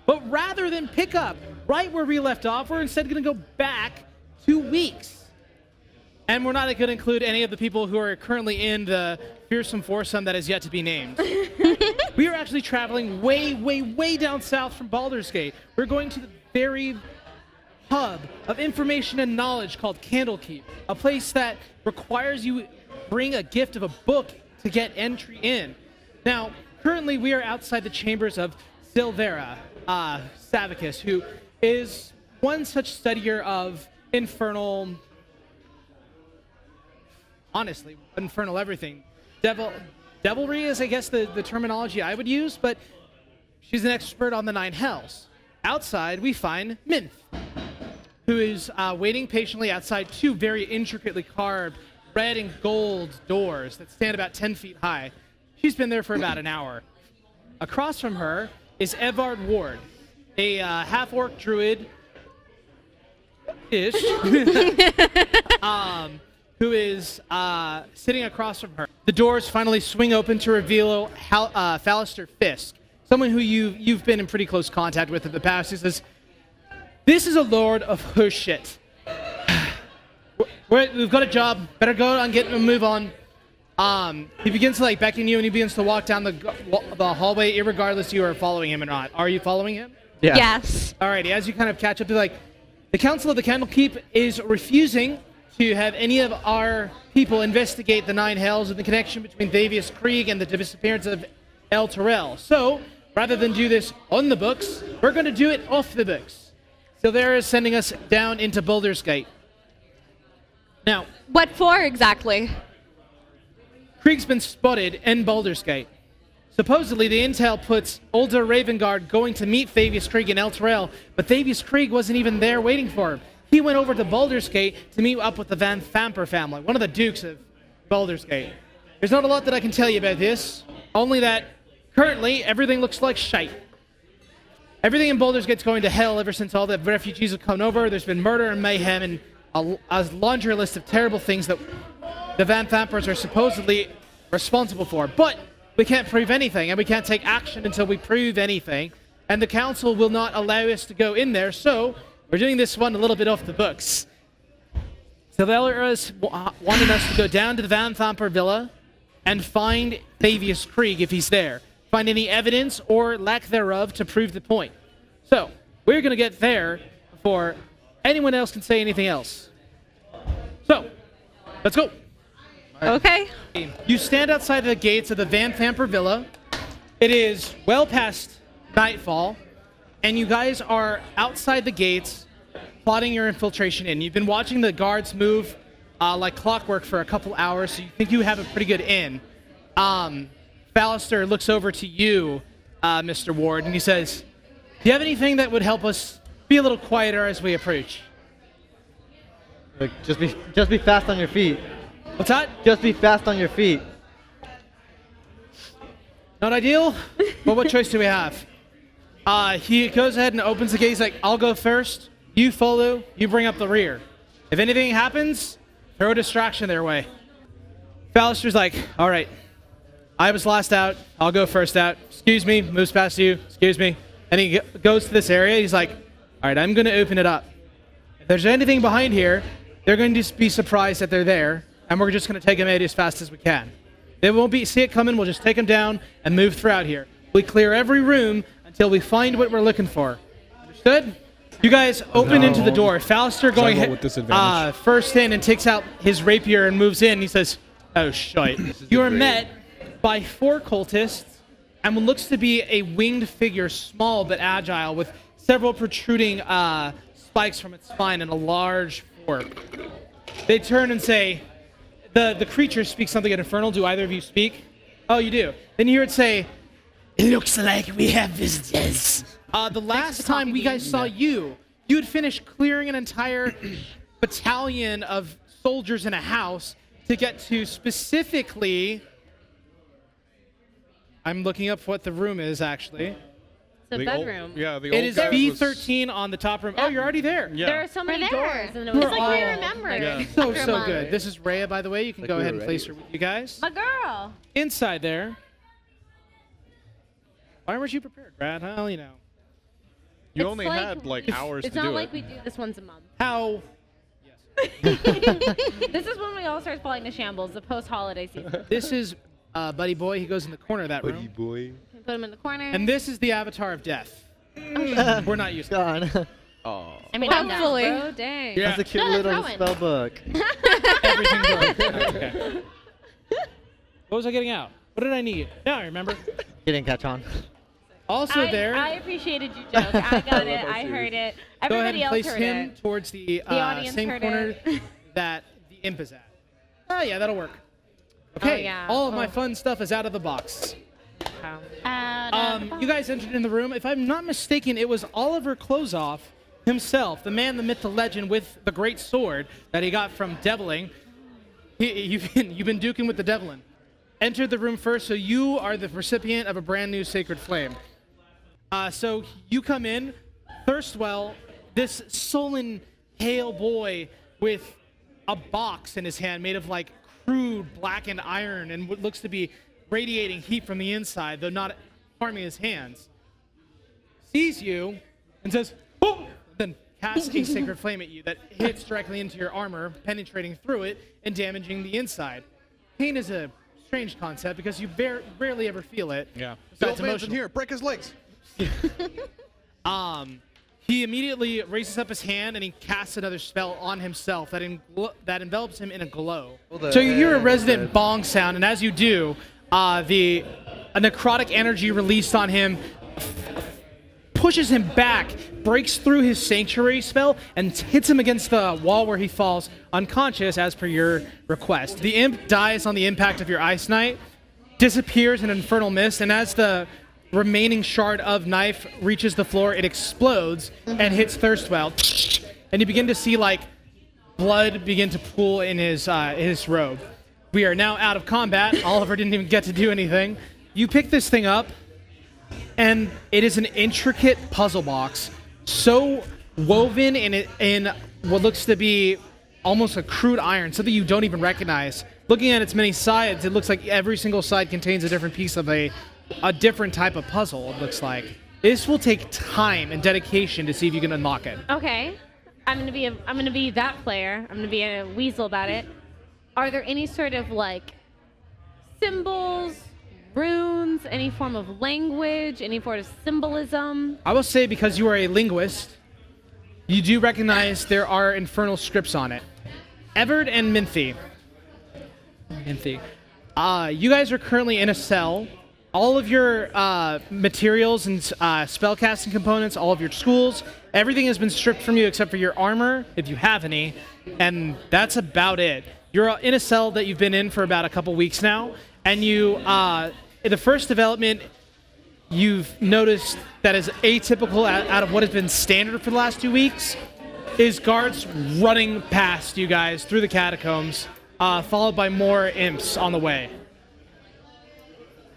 But rather than pick up right where we left off, we're instead going to go back 2 weeks. And we're not going to include any of the people who are currently in the fearsome foursome that is yet to be named. We are actually traveling way, way, way down south from Baldur's Gate. We're going to the very hub of information and knowledge called Candlekeep, a place that requires you bring a gift of a book to get entry in. Now, currently we are outside the chambers of Silvera Savicus, who is one such studier of infernal everything. Devilry is, I guess, the terminology I would use, but she's an expert on the 9 hells. Outside, we find Minth, who is waiting patiently outside 2 very intricately carved red and gold doors that stand about 10 feet high. She's been there for about an hour. Across from her is Evard Ward, a half-orc druid-ish, who is sitting across from her. The doors finally swing open to reveal Fallister Fisk, someone who you've been in pretty close contact with in the past. He says, "This is a lord of Hushit. We've got a job. Better go and get a move on." He begins to beckon you, and he begins to walk down the hallway, irregardless you are following him or not. Are you following him? Yeah. Yes. Alrighty. As you kind of catch up, to the Council of the Candlekeep is refusing to have any of our people investigate the 9 hells and the connection between Thavius Krieg and the disappearance of El Terrell. So, rather than do this on the books, we're going to do it off the books. Silvera is sending us down into Baldur's Gate. Now, What for exactly? Krieg's been spotted in Baldur's Gate. Supposedly, the intel puts Ulder Ravengard going to meet Thavius Krieg in El Terrell, but Thavius Krieg wasn't even there waiting for him. He went over to Baldur's Gate to meet up with the Van Thamper family, one of the dukes of Baldur's Gate. There's not a lot that I can tell you about this, only that currently everything looks like shite. Everything in Baldur's Gate's going to hell ever since all the refugees have come over. There's been murder and mayhem and a laundry list of terrible things that the Van Thampers are supposedly responsible for. But we can't prove anything, and we can't take action until we prove anything. And the council will not allow us to go in there, so we're doing this one a little bit off the books. Silvera's wanted us to go down to the Van Thamper Villa and find Thavius Krieg if he's there. Find any evidence or lack thereof to prove the point. So, we're going to get there before anyone else can say anything else. So, let's go. Okay. You stand outside the gates of the Van Thamper Villa. It is well past nightfall, and you guys are outside the gates plotting your infiltration in. You've been watching the guards move like clockwork for a couple hours, so you think you have a pretty good in. Ballister looks over to you, Mr. Ward, and he says, "Do you have anything that would help us be a little quieter as we approach?" Just be fast on your feet. What's that? Just be fast on your feet. Not ideal, but what choice do we have? He goes ahead and opens the gate. He's like, "I'll go first. You follow. You bring up the rear. If anything happens, throw a distraction their way." Ballister's like, "All right. I was last out. I'll go first out. Excuse me." Moves past you. "Excuse me." And he goes to this area. He's like, "All right, I'm going to open it up. If there's anything behind here, they're going to be surprised that they're there, and we're just going to take them out as fast as we can. They won't see it coming. We'll just take them down and move throughout here. We clear every room until we find what we're looking for. Understood?" You guys open into the door. Fallister going with disadvantage. first in and takes out his rapier and moves in. He says, "Oh, shite." You are met by 4 cultists and what looks to be a winged figure, small but agile, with several protruding spikes from its spine and a large fork. They turn and say, the creature speaks something in Infernal. Do either of you speak? Oh, you do. Then you hear it say, "It looks like we have visitors." The last time we guys saw you had finished clearing an entire battalion of soldiers in a house to get to specifically... I'm looking up what the room is, actually. The bedroom. The It is B13 on the top room. Oh, you're already there. Yeah. There are so many there. doors. And it We're was like we all- remembered. Yeah. So After a month. good. This is Rhea, by the way. You can go we ahead were and place her with you guys. My girl. Inside there. Why weren't you prepared, Brad? Well, you know. You It's only like- had like hours It's to not do like it. we do this once a month. How? This is when we all start falling to shambles, the post-holiday season. This is Buddy Boy. He goes in the corner of that room. boy. Put him in the corner. And this is the avatar of death. We're not used to Gone. Oh. I mean, I'm down, Hopefully. bro. Dang. Yeah. That's a cute No, that's little Rowan. spell book. everything broke. Okay. What was I getting out? What did I need? Now I remember. He didn't catch on. Also there, I appreciated you, joke. I got it. I heard it. go ahead Everybody and else place heard him it. towards the audience same heard corner it. that the imp is at. Oh yeah, that'll work. Okay, yeah. all of my Oh. fun stuff is out of the box. Oh. You guys entered in the room. If I'm not mistaken, it was Oliver Closeoff himself, the man, the myth, the legend, with the great sword that he got from Deviling. You've been duking with the Devlin. Entered the room first, so you are the recipient of a brand new sacred flame. So you come in, Thirstwell, this sullen, pale boy with a box in his hand made of like crude blackened iron and what looks to be radiating heat from the inside, though not harming his hands, sees you and says, "Oh!" Then casts a sacred flame at you that hits directly into your armor, penetrating through it and damaging the inside. Pain is a strange concept because you rarely ever feel it. Yeah. So The it's old man's in emotional. here. Break his legs. He immediately raises up his hand and he casts another spell on himself that envelops him in a glow. So you hear a resonant bong sound, and as you do, a necrotic energy released on him pushes him back, breaks through his sanctuary spell, and hits him against the wall where he falls unconscious as per your request. The imp dies on the impact of your Ice Knight, disappears in an infernal mist, and as the remaining shard of knife reaches the floor, it explodes and hits Thirstwell. And you begin to see like blood begin to pool in his robe. We are now out of combat. Oliver didn't even get to do anything. You pick this thing up, and it is an intricate puzzle box, so woven in what looks to be almost a crude iron, something you don't even recognize. Looking at its many sides, it looks like every single side contains a different piece of a different type of puzzle, it looks like. This will take time and dedication to see if you can unlock it. Okay. I'm gonna be that player. I'm gonna be a weasel about it. Are there any sort of like symbols, runes, any form of language, any form of symbolism? I will say, because you are a linguist, you do recognize there are infernal scripts on it. Everard and Minthy. You guys are currently in a cell. All of your materials and spellcasting components, all of your tools, everything has been stripped from you except for your armor, if you have any, and that's about it. You're in a cell that you've been in for about a couple weeks now, and you, in the first development, you've noticed that is atypical out of what has been standard for the last 2 weeks, is guards running past you guys through the catacombs, followed by more imps on the way.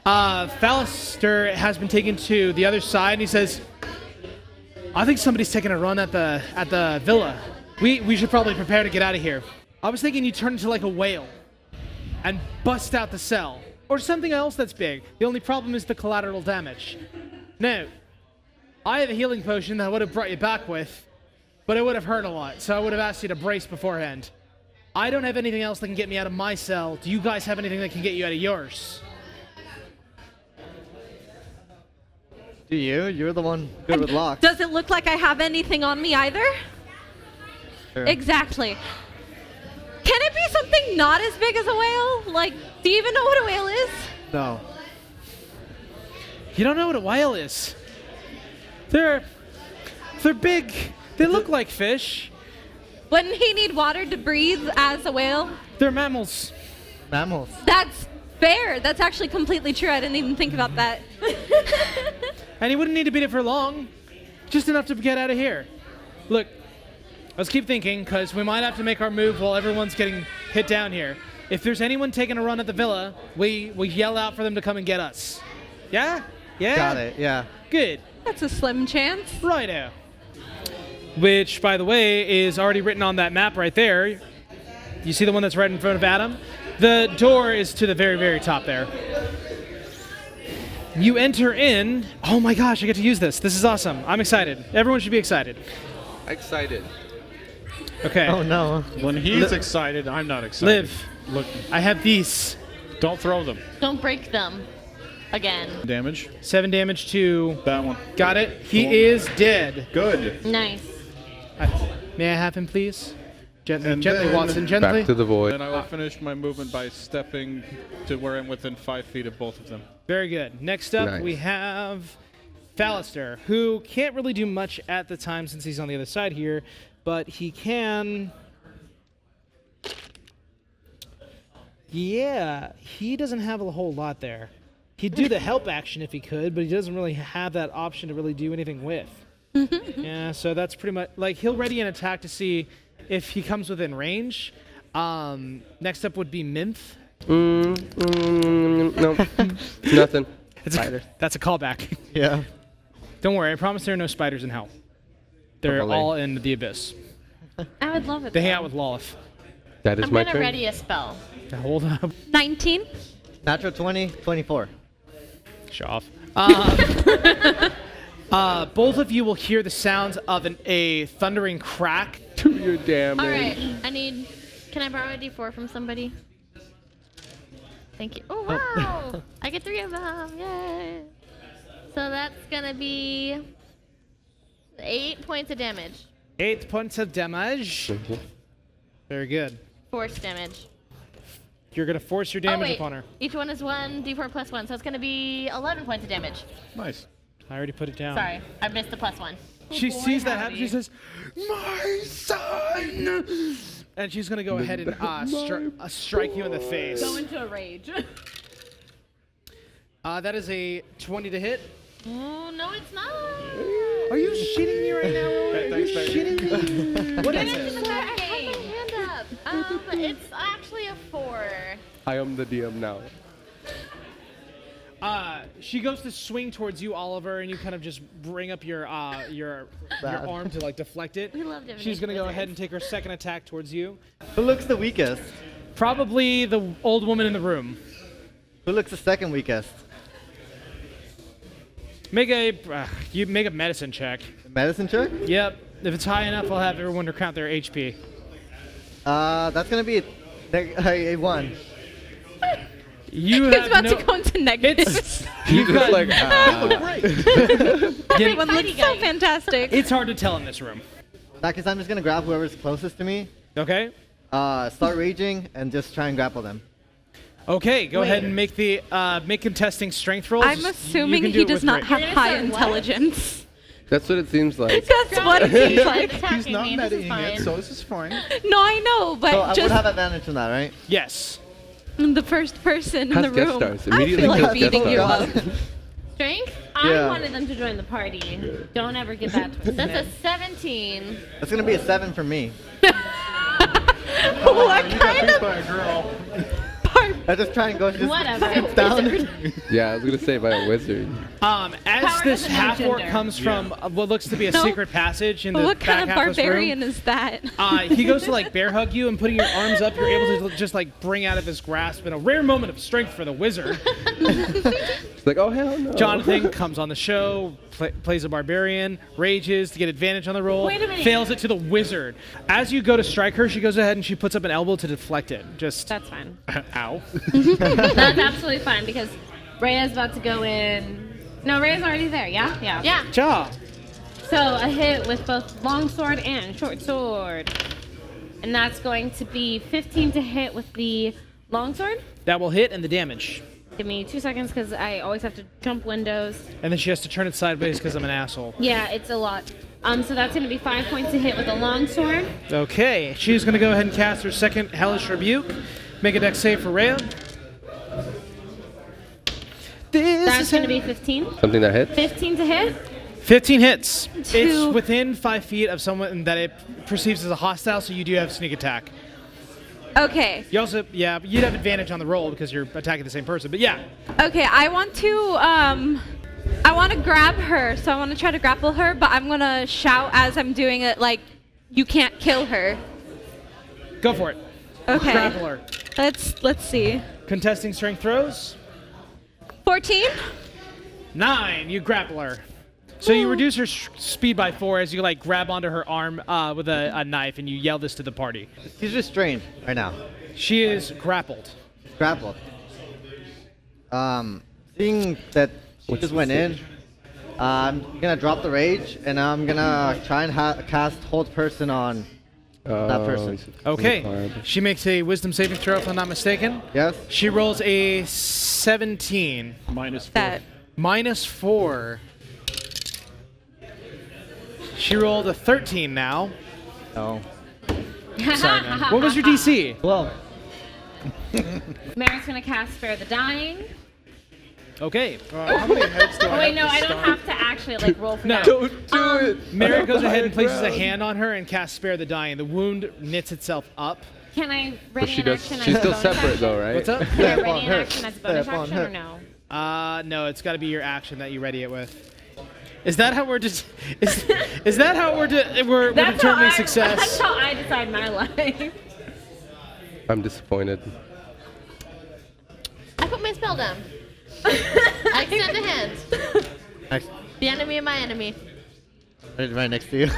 Fallister has been taken to the other side, and he says, "I think somebody's taking a run at the villa. We should probably prepare to get out of here. I was thinking you turn into like a whale and bust out the cell, or something else that's big. The only problem is the collateral damage. Now, I have a healing potion that I would have brought you back with, but it would have hurt a lot, so I would have asked you to brace beforehand. I don't have anything else that can get me out of my cell. Do you guys have anything that can get you out of yours?" Do you? You're the one good with locks. Does it look like I have anything on me either? Sure. Exactly. Can it be something not as big as a whale? Like, do you even know what a whale is? No. You don't know what a whale is? They're big. They look like fish. Wouldn't he need water to breathe as a whale? They're mammals. Mammals. That's fair. That's actually completely true. I didn't even think about that. And you wouldn't need to beat it for long. Just enough to get out of here. Look, let's keep thinking, because we might have to make our move while everyone's getting hit down here. If there's anyone taking a run at the villa, we yell out for them to come and get us. Yeah? Yeah? Got it, yeah. Good. That's a slim chance. Righto. Which, by the way, is already written on that map right there. You see the one that's right in front of Adam? The door is to the very, very top there. You enter in. Oh my gosh, I get to use this. This is awesome. I'm excited. Everyone should be excited. Excited. Okay. Oh no. When he's excited, I'm not excited. Liv, Look, I have these. don't throw them. Don't break them again. Damage. 7 damage to. That one. Got it. He is dead. Good. Nice. May I have him, please? Gently, And gently, then- Watson, gently. Back to the void. Then I will finish my movement by stepping to where I'm within 5 feet of both of them. Very good. Next up, Nice. we have Fallister, who can't really do much at the time since he's on the other side here, but he can. Yeah, he doesn't have a whole lot there. He'd do the help action if he could, but he doesn't really have that option to really do anything with. Yeah, so that's pretty much like he'll ready an attack to see if he comes within range. Next up would be Minth. No, nothing. That's a callback. Yeah. Don't worry, I promise there are no spiders in hell. They're Hopefully. all in the abyss. I would love it. They hang though. out with Lolith. That is I'm my gonna turn. ready a spell. Hold up. 19. Natural 20, 24. Show off. Both of you will hear the sounds of a thundering crack. Do your damage. All right. I need. Can I borrow a D4 from somebody? Thank you. Oh wow! I get 3 of them. Yay! So that's gonna be 8 points of damage. 8 points of damage. Very good. Force damage. You're going to force your Oh, damage wait. upon her. Each one is 1 D4 plus 1, so it's gonna be 11 points of damage. Nice. I already put it down. Sorry, I missed the plus 1. She sees that happen. She says, "My son!" And she's going to go ahead and strike you in the face. Go into a rage. That is a 20 to hit. Oh no, it's not. Are you shitting me right now? Rowan? Are you Thanks, shitting me? What is it? I have my hand up. It's actually a 4. I am the DM now. She goes to swing towards you, Oliver, and you kind of just bring up your arm to like deflect it. We love divination She's gonna go wizards. ahead and take her second attack towards you. Who looks the weakest? Probably the old woman in the room. Who looks the second weakest? Make a medicine check. Medicine check? Yep. If it's high enough, I'll have everyone to count their HP. That's gonna be a 1. You He's have about no. to go into negative. It's You've got- like, Everyone looks so fantastic. it's hard to tell in this room. That case, I'm just gonna grab whoever's closest to me, Okay. start raging, and just try and grapple them. Okay. Go ahead and make the make contesting strength rolls. I'm You assuming can do he it does with not range. have You're gonna high start what? intelligence. that's what it seems like. That's what it seems like. He's not me. This is mediting fine. it, so this is fine. No, I know, but So I would just have advantage on that, right? Yes. the first person in Has the guest room. stars. I Immediately feel like has guest beating you up. stars. Strength? Yeah. I wanted them to join the party. Don't ever get that twisted. That's a 17. That's gonna be a 7 for me. What kind of By a girl. I just try and go just Whatever. sit down. Yeah, I was gonna say by a wizard. As Power this doesn't know half orc gender. comes from what looks to be a No. secret passage in the What back kind of half of this room, barbarian is that? he goes to like bear hug you, and putting your arms up, you're able to just like bring out of his grasp in a rare moment of strength for the wizard. It's like, oh hell no. Jonathan comes on the show, plays a barbarian, rages to get advantage on the roll, Wait a minute. fails it to the wizard. As you go to strike her, she goes ahead and she puts up an elbow to deflect it. Just That's fine. ow. That's absolutely fine because Rhea's about to go in. No, Rhea's already there, yeah? Yeah. Yeah. Ja. So a hit with both longsword and short sword. And that's going to be 15 to hit with the longsword. That will hit and the damage. Give me 2 seconds because I always have to jump windows. And then she has to turn it sideways because I'm an asshole. Yeah, it's a lot. So that's going to be 5 points to hit with the longsword. Okay, she's going to go ahead and cast her second Hellish Rebuke. Make a dex save for Rhea. That's going to be 15. Something that hits. 15 to hit. 15 hits. Two. It's within 5 feet of someone that it perceives as a hostile, so you do have sneak attack. Okay. You also, yeah, but you'd have advantage on the roll because you're attacking the same person. But yeah, Okay, I want to grab her, so I want to try to grapple her, but I'm gonna shout as I'm doing it, like, you can't kill her. go for it. Okay. Grapple her. Let's see. Contesting strength throws. 14. 9. You grapple her. So you reduce her speed by 4 as you like grab onto her arm with a knife, and you yell this to the party. She's restrained right now. She is grappled. Grappled. Seeing that she just went in, I'm gonna drop the rage, and I'm gonna try and cast Hold Person on that person. Okay. She makes a Wisdom saving throw, if I'm not mistaken. Yes? She rolls a 17. -4. That. -4. She rolled a 13 now. No. Sorry, man. What was your DC? Well, Mary's gonna cast Spare the Dying. Okay. How many heads do I Oh wait, have no, to I don't start? have to actually like roll for No. that. Don't do it. Mary goes ahead and High places a ground. hand on her and casts Spare the Dying. The wound knits itself up. Can I But ready she an does. action She's as a still bonus separate action? though, right? What's up? Can I Step ready on an her. action as a bonus Step on action her. or no? No, it's got to be your action that you ready it with. Is that how we're just? Is that how we're determining That's success? how I decide my life. I'm disappointed. I put my spell down. I extend a hand. next, The enemy of my enemy. right next to you.